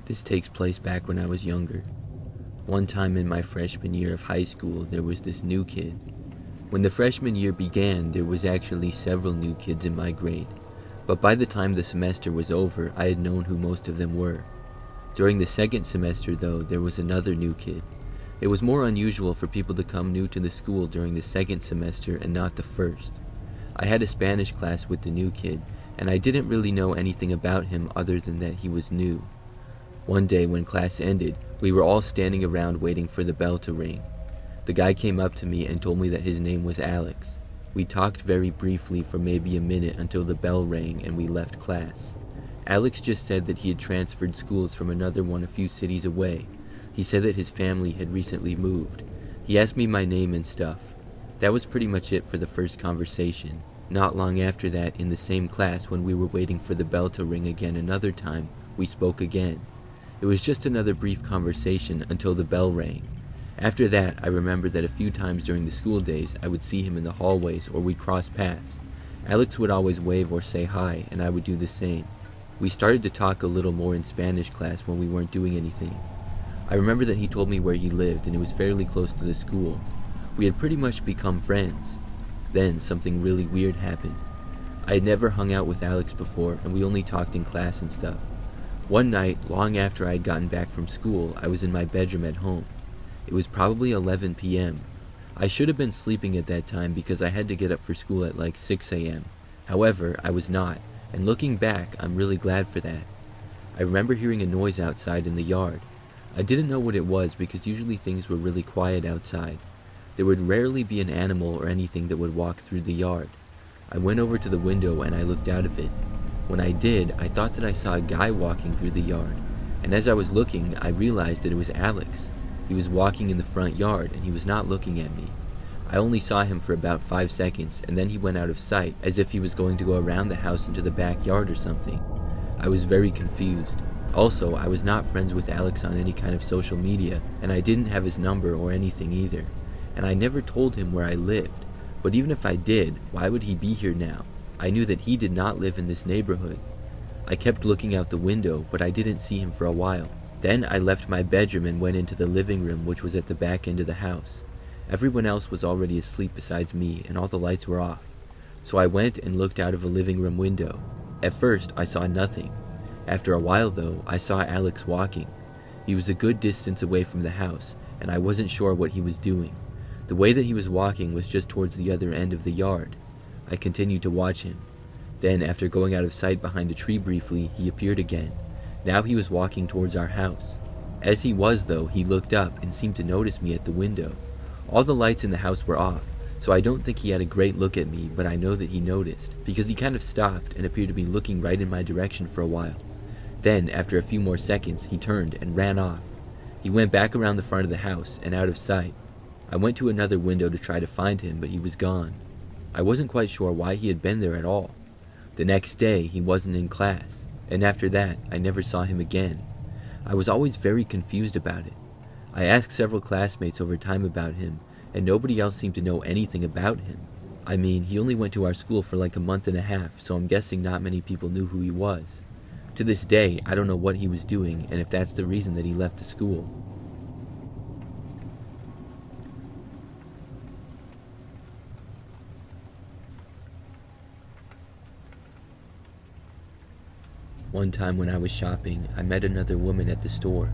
This takes place back when I was younger. One time in my freshman year of high school, there was this new kid. When the freshman year began, there was actually several new kids in my grade, but by the time the semester was over, I had known who most of them were. During the second semester, though, there was another new kid. It was more unusual for people to come new to the school during the second semester and not the first. I had a Spanish class with the new kid, and I didn't really know anything about him other than that he was new. One day when class ended, we were all standing around waiting for the bell to ring. The guy came up to me and told me that his name was Alex. We talked very briefly for maybe a minute until the bell rang and we left class. Alex just said that he had transferred schools from another one a few cities away. He said that his family had recently moved. He asked me my name and stuff. That was pretty much it for the first conversation. Not long after that, in the same class, when we were waiting for the bell to ring again another time, we spoke again. It was just another brief conversation until the bell rang. After that, I remember that a few times during the school days, I would see him in the hallways or we'd cross paths. Alex would always wave or say hi, and I would do the same. We started to talk a little more in Spanish class when we weren't doing anything. I remember that he told me where he lived, and it was fairly close to the school. We had pretty much become friends. Then, something really weird happened. I had never hung out with Alex before, and we only talked in class and stuff. One night, long after I had gotten back from school, I was in my bedroom at home. It was probably 11 p.m. I should have been sleeping at that time because I had to get up for school at like 6 a.m. However, I was not, and looking back, I'm really glad for that. I remember hearing a noise outside in the yard. I didn't know what it was because usually things were really quiet outside. There would rarely be an animal or anything that would walk through the yard. I went over to the window and I looked out of it. When I did, I thought that I saw a guy walking through the yard, and as I was looking, I realized that it was Alex. He was walking in the front yard, and he was not looking at me. I only saw him for about 5 seconds, and then he went out of sight, as if he was going to go around the house into the backyard or something. I was very confused. Also, I was not friends with Alex on any kind of social media, and I didn't have his number or anything either. And I never told him where I lived. But even if I did, why would he be here now? I knew that he did not live in this neighborhood. I kept looking out the window, but I didn't see him for a while. Then I left my bedroom and went into the living room, which was at the back end of the house. Everyone else was already asleep besides me, and all the lights were off. So I went and looked out of a living room window. At first, I saw nothing. After a while, though, I saw Alex walking. He was a good distance away from the house, and I wasn't sure what he was doing. The way that he was walking was just towards the other end of the yard. I continued to watch him. Then, after going out of sight behind a tree briefly, he appeared again. Now he was walking towards our house. As he was, though, he looked up and seemed to notice me at the window. All the lights in the house were off, so I don't think he had a great look at me, but I know that he noticed, because he kind of stopped and appeared to be looking right in my direction for a while. Then, after a few more seconds, he turned and ran off. He went back around the front of the house and out of sight. I went to another window to try to find him, but he was gone. I wasn't quite sure why he had been there at all. The next day, he wasn't in class, and after that, I never saw him again. I was always very confused about it. I asked several classmates over time about him, and nobody else seemed to know anything about him. I mean, he only went to our school for like a month and a half, so I'm guessing not many people knew who he was. To this day, I don't know what he was doing, and if that's the reason that he left the school. One time when I was shopping, I met another woman at the store.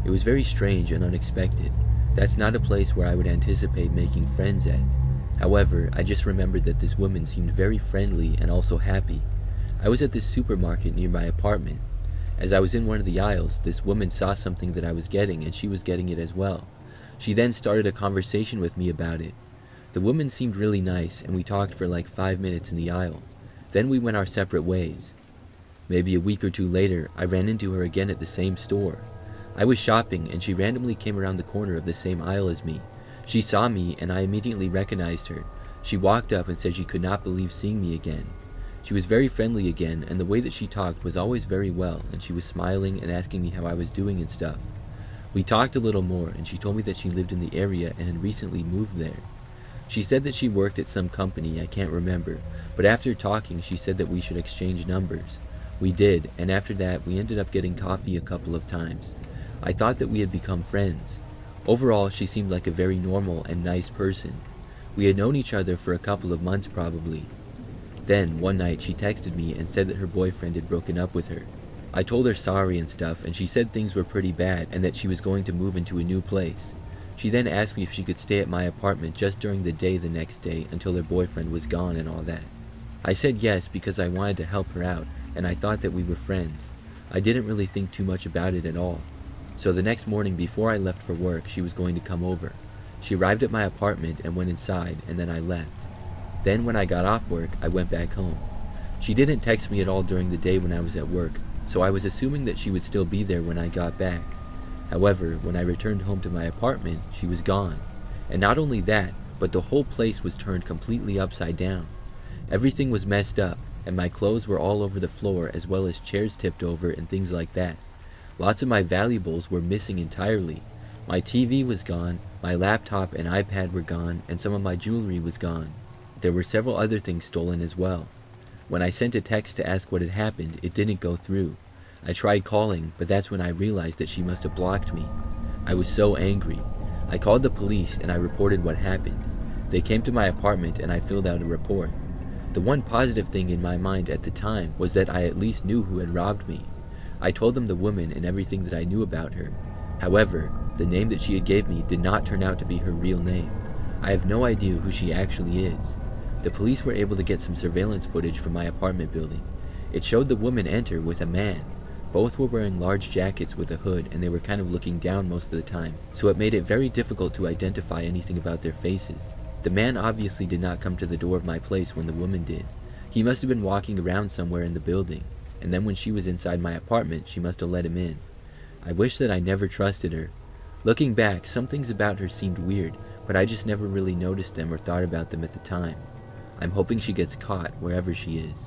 It was very strange and unexpected. That's not a place where I would anticipate making friends at. However, I just remembered that this woman seemed very friendly and also happy. I was at this supermarket near my apartment. As I was in one of the aisles, this woman saw something that I was getting and she was getting it as well. She then started a conversation with me about it. The woman seemed really nice and we talked for like 5 minutes in the aisle. Then we went our separate ways. Maybe a week or two later, I ran into her again at the same store. I was shopping and she randomly came around the corner of the same aisle as me. She saw me and I immediately recognized her. She walked up and said she could not believe seeing me again. She was very friendly again, and the way that she talked was always very well, and she was smiling and asking me how I was doing and stuff. We talked a little more and she told me that she lived in the area and had recently moved there. She said that she worked at some company, I can't remember, but after talking she said that we should exchange numbers. We did, and after that, we ended up getting coffee a couple of times. I thought that we had become friends. Overall, she seemed like a very normal and nice person. We had known each other for a couple of months probably. Then, one night, she texted me and said that her boyfriend had broken up with her. I told her sorry and stuff, and she said things were pretty bad and that she was going to move into a new place. She then asked me if she could stay at my apartment just during the day the next day until her boyfriend was gone and all that. I said yes because I wanted to help her out, and I thought that we were friends. I didn't really think too much about it at all. So the next morning before I left for work, she was going to come over. She arrived at my apartment and went inside, and then I left. Then when I got off work, I went back home. She didn't text me at all during the day when I was at work, so I was assuming that she would still be there when I got back. However, when I returned home to my apartment, she was gone. And not only that, but the whole place was turned completely upside down. Everything was messed up, and my clothes were all over the floor as well as chairs tipped over and things like that. Lots of my valuables were missing entirely. My TV was gone, my laptop and iPad were gone, and some of my jewelry was gone. There were several other things stolen as well. When I sent a text to ask what had happened, it didn't go through. I tried calling, but that's when I realized that she must have blocked me. I was so angry. I called the police and I reported what happened. They came to my apartment and I filled out a report. The one positive thing in my mind at the time was that I at least knew who had robbed me. I told them the woman and everything that I knew about her. However, the name that she had gave me did not turn out to be her real name. I have no idea who she actually is. The police were able to get some surveillance footage from my apartment building. It showed the woman enter with a man. Both were wearing large jackets with a hood and they were kind of looking down most of the time, so it made it very difficult to identify anything about their faces. The man obviously did not come to the door of my place when the woman did. He must have been walking around somewhere in the building, and then when she was inside my apartment, she must have let him in. I wish that I never trusted her. Looking back, some things about her seemed weird, but I just never really noticed them or thought about them at the time. I'm hoping she gets caught wherever she is.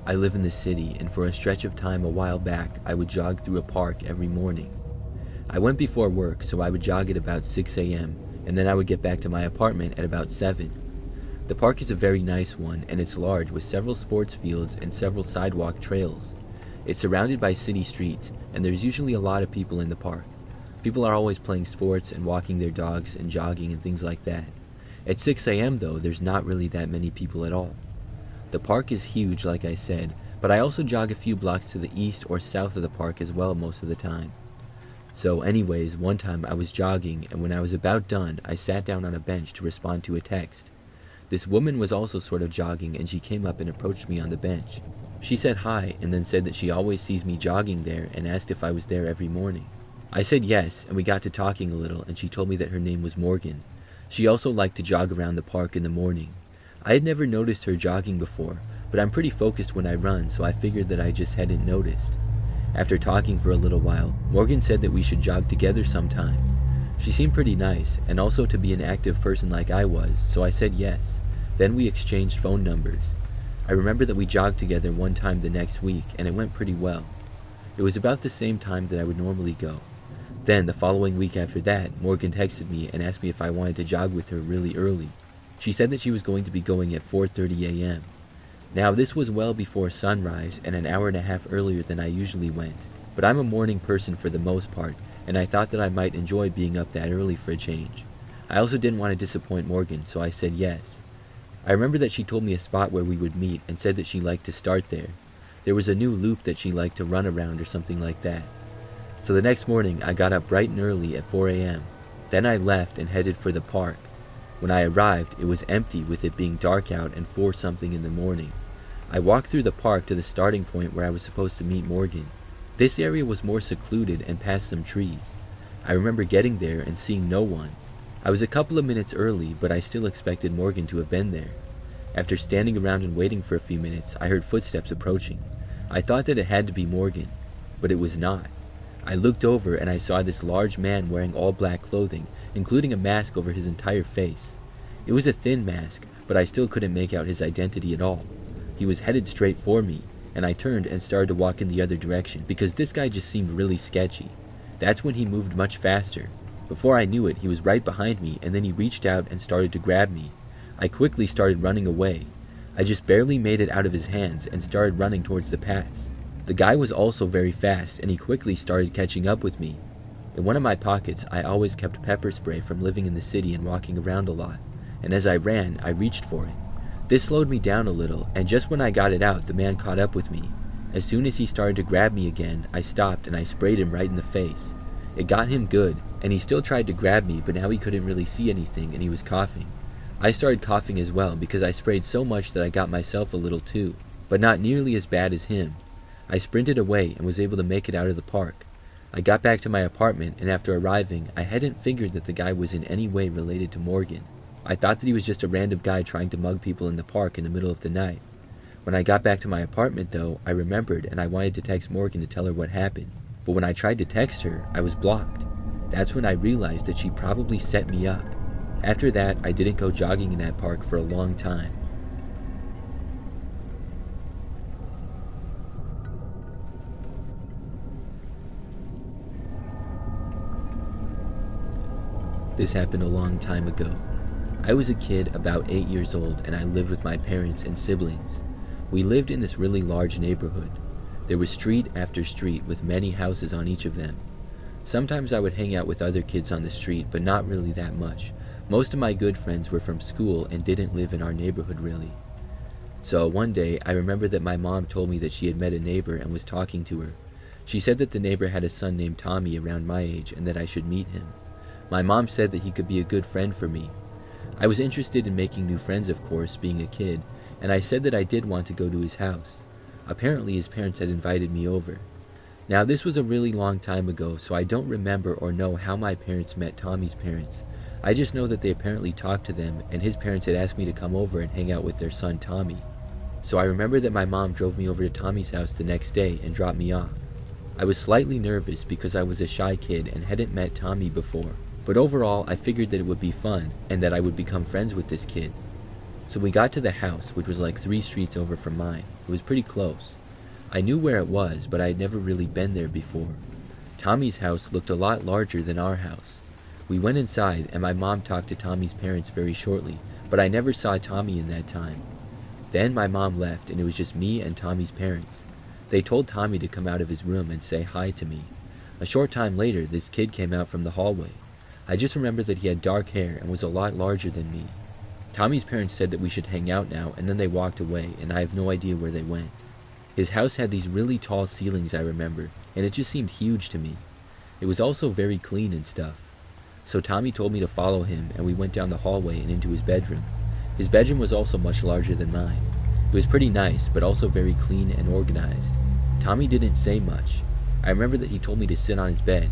I live in the city, and for a stretch of time a while back, I would jog through a park every morning. I went before work, so I would jog at about 6 a.m., and then I would get back to my apartment at about 7. The park is a very nice one, and it's large with several sports fields and several sidewalk trails. It's surrounded by city streets, and there's usually a lot of people in the park. People are always playing sports and walking their dogs and jogging and things like that. At 6 a.m. though, there's not really that many people at all. The park is huge, like I said, but I also jog a few blocks to the east or south of the park as well most of the time. So anyways, one time I was jogging, and when I was about done, I sat down on a bench to respond to a text. This woman was also sort of jogging, and she came up and approached me on the bench. She said hi, and then said that she always sees me jogging there, and asked if I was there every morning. I said yes, and we got to talking a little, and she told me that her name was Morgan. She also liked to jog around the park in the morning. I had never noticed her jogging before, but I'm pretty focused when I run, so I figured that I just hadn't noticed. After talking for a little while, Morgan said that we should jog together sometime. She seemed pretty nice, and also to be an active person like I was, so I said yes. Then we exchanged phone numbers. I remember that we jogged together one time the next week, and it went pretty well. It was about the same time that I would normally go. Then, the following week after that, Morgan texted me and asked me if I wanted to jog with her really early. She said that she was going to be going at 4:30 a.m. Now, this was well before sunrise and an hour and a half earlier than I usually went, but I'm a morning person for the most part, and I thought that I might enjoy being up that early for a change. I also didn't want to disappoint Morgan, so I said yes. I remember that she told me a spot where we would meet and said that she liked to start there. There was a new loop that she liked to run around or something like that. So the next morning, I got up bright and early at 4 a.m. Then I left and headed for the park. When I arrived, it was empty with it being dark out and 4-something in the morning. I walked through the park to the starting point where I was supposed to meet Morgan. This area was more secluded and past some trees. I remember getting there and seeing no one. I was a couple of minutes early, but I still expected Morgan to have been there. After standing around and waiting for a few minutes, I heard footsteps approaching. I thought that it had to be Morgan, but it was not. I looked over and I saw this large man wearing all black clothing, including a mask over his entire face. It was a thin mask, but I still couldn't make out his identity at all. He was headed straight for me, and I turned and started to walk in the other direction because this guy just seemed really sketchy. That's when he moved much faster. Before I knew it, he was right behind me, and then he reached out and started to grab me. I quickly started running away. I just barely made it out of his hands and started running towards the paths. The guy was also very fast, and he quickly started catching up with me. In one of my pockets, I always kept pepper spray from living in the city and walking around a lot, and as I ran, I reached for it. This slowed me down a little, and just when I got it out, the man caught up with me. As soon as he started to grab me again, I stopped and I sprayed him right in the face. It got him good, and he still tried to grab me, but now he couldn't really see anything and he was coughing. I started coughing as well because I sprayed so much that I got myself a little too, but not nearly as bad as him. I sprinted away and was able to make it out of the park. I got back to my apartment, and after arriving, I hadn't figured that the guy was in any way related to Morgan. I thought that he was just a random guy trying to mug people in the park in the middle of the night. When I got back to my apartment though, I remembered and I wanted to text Morgan to tell her what happened. But when I tried to text her, I was blocked. That's when I realized that she probably set me up. After that, I didn't go jogging in that park for a long time. This happened a long time ago. I was a kid about 8 years old and I lived with my parents and siblings. We lived in this really large neighborhood. There was street after street with many houses on each of them. Sometimes I would hang out with other kids on the street, but not really that much. Most of my good friends were from school and didn't live in our neighborhood really. So one day, I remember that my mom told me that she had met a neighbor and was talking to her. She said that the neighbor had a son named Tommy around my age and that I should meet him. My mom said that he could be a good friend for me. I was interested in making new friends, of course, being a kid, and I said that I did want to go to his house. Apparently his parents had invited me over. Now this was a really long time ago, so I don't remember or know how my parents met Tommy's parents. I just know that they apparently talked to them, and his parents had asked me to come over and hang out with their son Tommy. So I remember that my mom drove me over to Tommy's house the next day and dropped me off. I was slightly nervous because I was a shy kid and hadn't met Tommy before, but overall I figured that it would be fun and that I would become friends with this kid. So we got to the house, which was like 3 streets over from mine. It was pretty close. I knew where it was, but I had never really been there before. Tommy's house looked a lot larger than our house. We went inside and my mom talked to Tommy's parents very shortly, but I never saw Tommy in that time. Then my mom left and it was just me and Tommy's parents. They told Tommy to come out of his room and say hi to me. A short time later, this kid came out from the hallway. I just remember that he had dark hair and was a lot larger than me. Tommy's parents said that we should hang out now, and then they walked away, and I have no idea where they went. His house had these really tall ceilings, I remember, and it just seemed huge to me. It was also very clean and stuff. So Tommy told me to follow him, and we went down the hallway and into his bedroom. His bedroom was also much larger than mine. It was pretty nice, but also very clean and organized. Tommy didn't say much. I remember that he told me to sit on his bed.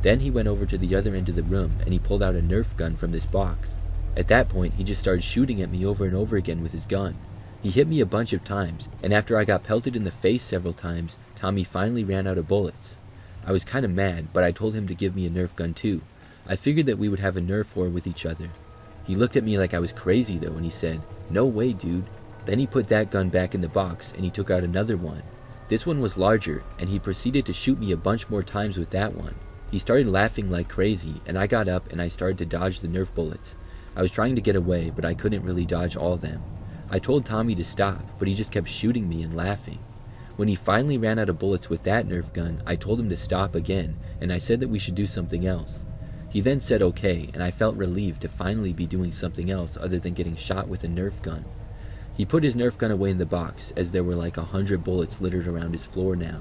Then he went over to the other end of the room, and he pulled out a Nerf gun from this box. At that point, he just started shooting at me over and over again with his gun. He hit me a bunch of times, and after I got pelted in the face several times, Tommy finally ran out of bullets. I was kinda mad, but I told him to give me a Nerf gun too. I figured that we would have a Nerf war with each other. He looked at me like I was crazy though, and he said, "No way, dude." Then he put that gun back in the box, and he took out another one. This one was larger, and he proceeded to shoot me a bunch more times with that one. He started laughing like crazy, and I got up and I started to dodge the Nerf bullets. I was trying to get away, but I couldn't really dodge all of them. I told Tommy to stop, but he just kept shooting me and laughing. When he finally ran out of bullets with that Nerf gun, I told him to stop again, and I said that we should do something else. He then said okay, and I felt relieved to finally be doing something else other than getting shot with a Nerf gun. He put his Nerf gun away in the box, as there were like 100 bullets littered around his floor now.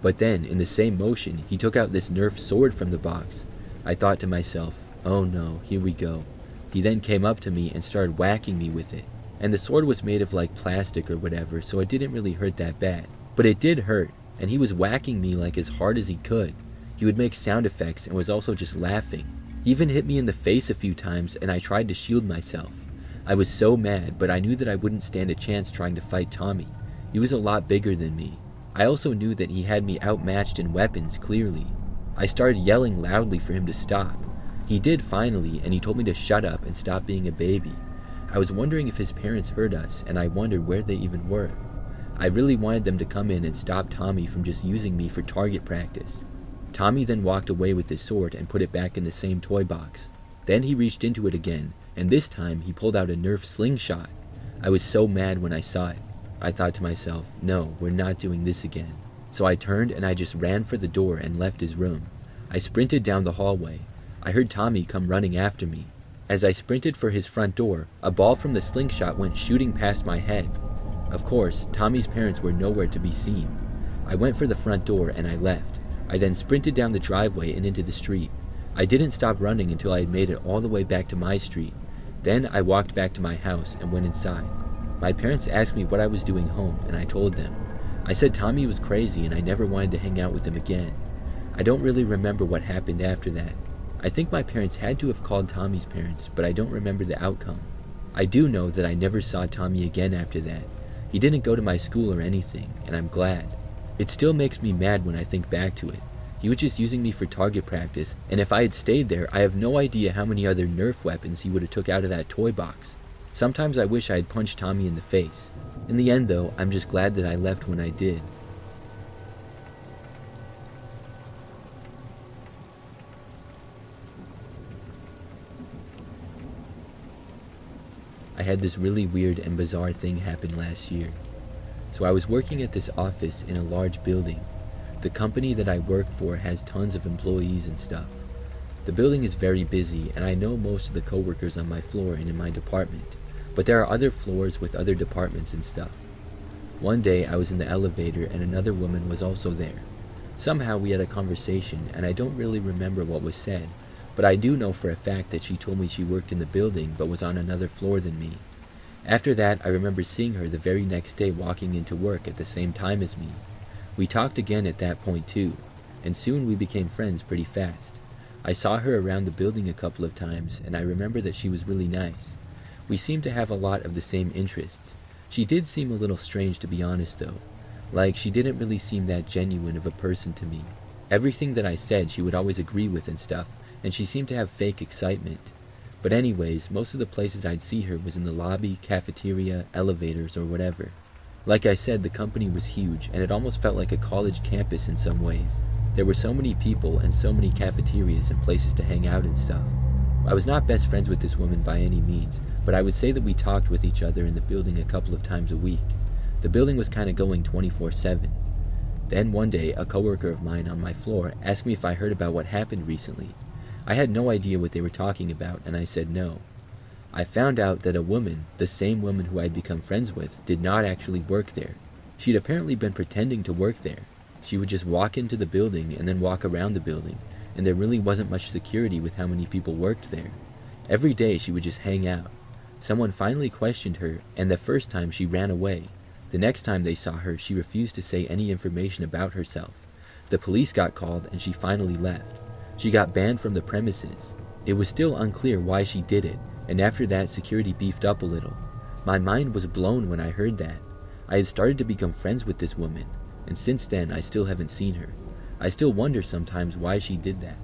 But then, in the same motion, he took out this Nerf sword from the box. I thought to myself, oh no, here we go. He then came up to me and started whacking me with it. And the sword was made of like plastic or whatever, so it didn't really hurt that bad. But it did hurt, and he was whacking me like as hard as he could. He would make sound effects and was also just laughing. He even hit me in the face a few times, and I tried to shield myself. I was so mad, but I knew that I wouldn't stand a chance trying to fight Tommy. He was a lot bigger than me. I also knew that he had me outmatched in weapons, clearly. I started yelling loudly for him to stop. He did finally, and he told me to shut up and stop being a baby. I was wondering if his parents heard us, and I wondered where they even were. I really wanted them to come in and stop Tommy from just using me for target practice. Tommy then walked away with his sword and put it back in the same toy box. Then he reached into it again, and this time he pulled out a Nerf slingshot. I was so mad when I saw it. I thought to myself, no, we're not doing this again. So I turned and I just ran for the door and left his room. I sprinted down the hallway. I heard Tommy come running after me. As I sprinted for his front door, a ball from the slingshot went shooting past my head. Of course, Tommy's parents were nowhere to be seen. I went for the front door and I left. I then sprinted down the driveway and into the street. I didn't stop running until I had made it all the way back to my street. Then I walked back to my house and went inside. My parents asked me what I was doing home, and I told them. I said Tommy was crazy and I never wanted to hang out with him again. I don't really remember what happened after that. I think my parents had to have called Tommy's parents, but I don't remember the outcome. I do know that I never saw Tommy again after that. He didn't go to my school or anything, and I'm glad. It still makes me mad when I think back to it. He was just using me for target practice, and if I had stayed there, I have no idea how many other Nerf weapons he would have took out of that toy box. Sometimes I wish I had punched Tommy in the face. In the end though, I'm just glad that I left when I did. I had this really weird and bizarre thing happen last year. So I was working at this office in a large building. The company that I work for has tons of employees and stuff. The building is very busy, and I know most of the coworkers on my floor and in my department, but there are other floors with other departments and stuff. One day I was in the elevator and another woman was also there. Somehow we had a conversation, and I don't really remember what was said, but I do know for a fact that she told me she worked in the building but was on another floor than me. After that, I remember seeing her the very next day walking into work at the same time as me. We talked again at that point too, and soon we became friends pretty fast. I saw her around the building a couple of times, and I remember that she was really nice. We seemed to have a lot of the same interests. She did seem a little strange, to be honest though. Like, she didn't really seem that genuine of a person to me. Everything that I said she would always agree with and stuff, and she seemed to have fake excitement. But anyways, most of the places I'd see her was in the lobby, cafeteria, elevators, or whatever. Like I said, the company was huge, and it almost felt like a college campus in some ways. There were so many people and so many cafeterias and places to hang out and stuff. I was not best friends with this woman by any means, but I would say that we talked with each other in the building a couple of times a week. The building was kind of going 24/7. Then one day, a coworker of mine on my floor asked me if I heard about what happened recently. I had no idea what they were talking about, and I said no. I found out that a woman, the same woman who I'd become friends with, did not actually work there. She'd apparently been pretending to work there. She would just walk into the building and then walk around the building, and there really wasn't much security with how many people worked there. Every day she would just hang out. Someone finally questioned her, and the first time she ran away. The next time they saw her, she refused to say any information about herself. The police got called, and she finally left. She got banned from the premises. It was still unclear why she did it, and after that security beefed up a little. My mind was blown when I heard that. I had started to become friends with this woman, and since then I still haven't seen her. I still wonder sometimes why she did that.